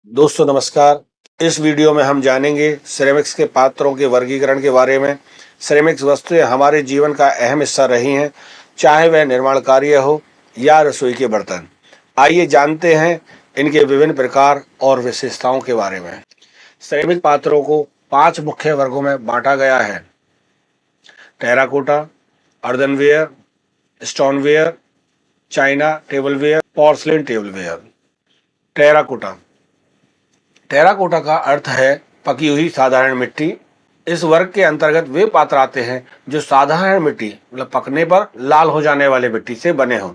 दोस्तों नमस्कार। इस वीडियो में हम जानेंगे सिरेमिक्स के पात्रों के वर्गीकरण के बारे में। सिरेमिक्स वस्तुएं हमारे जीवन का अहम हिस्सा रही हैं, चाहे वह निर्माण कार्य हो या रसोई के बर्तन। आइए जानते हैं इनके विभिन्न प्रकार और विशेषताओं के बारे में। सिरेमिक पात्रों को 5 मुख्य वर्गों में बांटा गया है: terracotta, earthenware, stoneware, china tableware, porcelain tableware. Terracotta terracotta का अर्थ है पकी हुई साधारण मिट्टी। इस वर्ग के अंतर्गत वे पात्र आते हैं जो साधारण मिट्टी मतलब पकने पर लाल हो जाने वाले मिट्टी से बने हों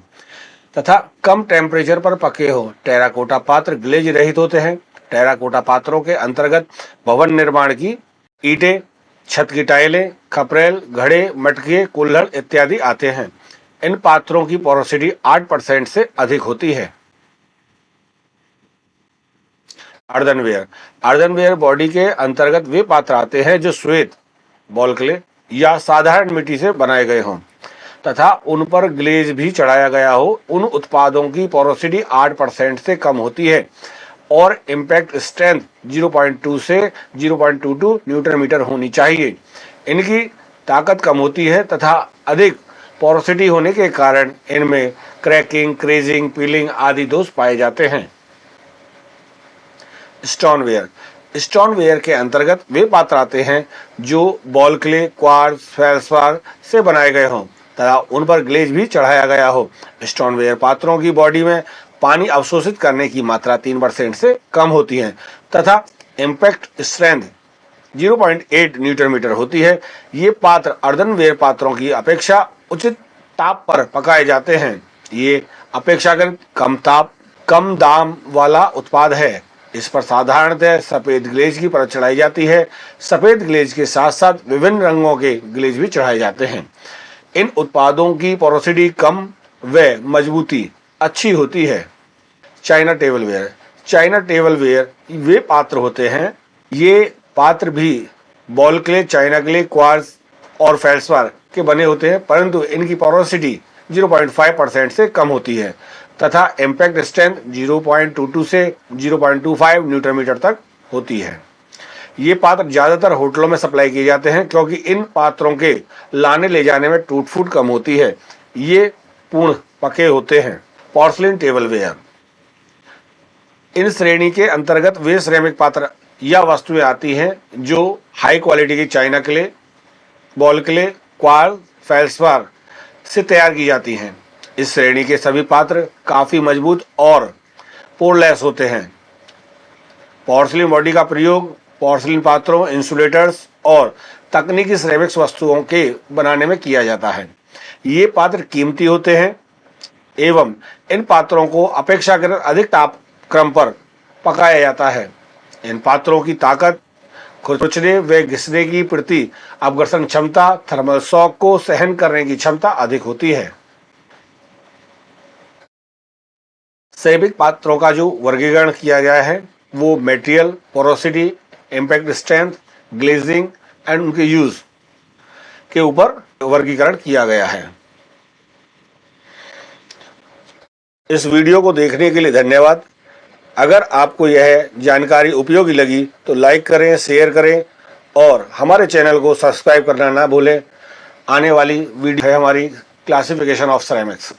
तथा कम टेम्परेचर पर पके हों। टेराकोटा पात्र ग्लेज रहित होते हैं। टेराकोटा पात्रों के अंतर्गत भवन निर्माण की ईंटें, छत की टाइलें, खपरेल, घड़े, मटके, कुल्हड़ इत्यादि आते हैं। इन पात्रों की पोरोसिटी 8% से अधिक होती है। अर्दनवेयर अर्दनवेयर बॉडी के अंतर्गत वे पात्र आते हैं जो श्वेत, बॉल क्ले या साधारण मिट्टी से बनाए गए हों तथा उन पर ग्लेज भी चढ़ाया गया हो। उन उत्पादों की पोरोसिटी 8% से कम होती है और इम्पैक्ट स्ट्रेंथ 0.2 से 0.22 न्यूटन मीटर होनी चाहिए। इनकी ताकत कम होती है तथा अधिक पोरोसिटी होने के कारण इनमें क्रैकिंग, क्रेजिंग, पीलिंग आदि दोष पाए जाते हैं। स्टोनवेयर के अंतर्गत वे पात्र आते हैं जो बॉल क्ले, क्वार्ट्ज, फेल्डस्पार से बनाए गए हों तथा उन पर ग्लेज भी चढ़ाया गया हो। स्टोनवेयर पात्रों की बॉडी में पानी अवशोषित करने की मात्रा 3% से कम होती है तथा इम्पैक्ट स्ट्रेंथ 0.8 न्यूटन मीटर होती है। ये पात्र अर्दनवेयर पात्रों की अपेक्षा उचित ताप पर पकाए जाते हैं। ये अपेक्षाकृत कम दाम वाला उत्पाद है। इस पर साधारणतः सफेद ग्लेज की परत चढ़ाई जाती है। सफेद ग्लेज के साथ साथ विभिन्न रंगों के ग्लेज भी चढ़ाए जाते हैं। इन उत्पादों की पोरोसिटी कम व मजबूती अच्छी होती है। चाइना टेबलवेयर वे पात्र होते हैं। ये पात्र भी ball clay, China clay, quartz और फेल्डस्पार के बने होते हैं, परंतु इनकी पोरोसिटी 0.5% से कम होती है तथा इम्पैक्ट स्ट्रेंथ 0.22 से 0.25 न्यूटन मीटर तक होती है। ये पात्र ज़्यादातर होटलों में सप्लाई किए जाते हैं क्योंकि इन पात्रों के लाने ले जाने में टूट फूट कम होती है। ये पूर्ण पके होते हैं। पोर्सलिन टेबलवेयर इन श्रेणी के अंतर्गत वे सिरेमिक पात्र या वस्तुएं आती हैं जो हाई क्वालिटी की China clay, ball clay, quartz, feldspar से तैयार की जाती हैं। इस श्रेणी के सभी पात्र काफ़ी मजबूत और पोरलेस होते हैं। पोर्सलिन बॉडी का प्रयोग पोर्सलिन पात्रों, इंसुलेटर्स और तकनीकी सिरेमिक्स वस्तुओं के बनाने में किया जाता है। ये पात्र कीमती होते हैं एवं इन पात्रों को अपेक्षाकृत अधिक तापक्रम पर पकाया जाता है। इन पात्रों की ताकत, खुरचने व घिसने की प्रति अपघर्षण क्षमता, थर्मल शॉक को सहन करने की क्षमता अधिक होती है। सिरेमिक पात्रों का जो वर्गीकरण किया गया है वो material, porosity, impact strength, glazing and उनके यूज के ऊपर वर्गीकरण किया गया है। इस वीडियो को देखने के लिए धन्यवाद। अगर आपको यह जानकारी उपयोगी लगी तो लाइक करें, शेयर करें और हमारे चैनल को सब्सक्राइब करना ना भूलें। आने वाली वीडियो है हमारी क्लासिफिकेशन ऑफ सिरेमिक्स।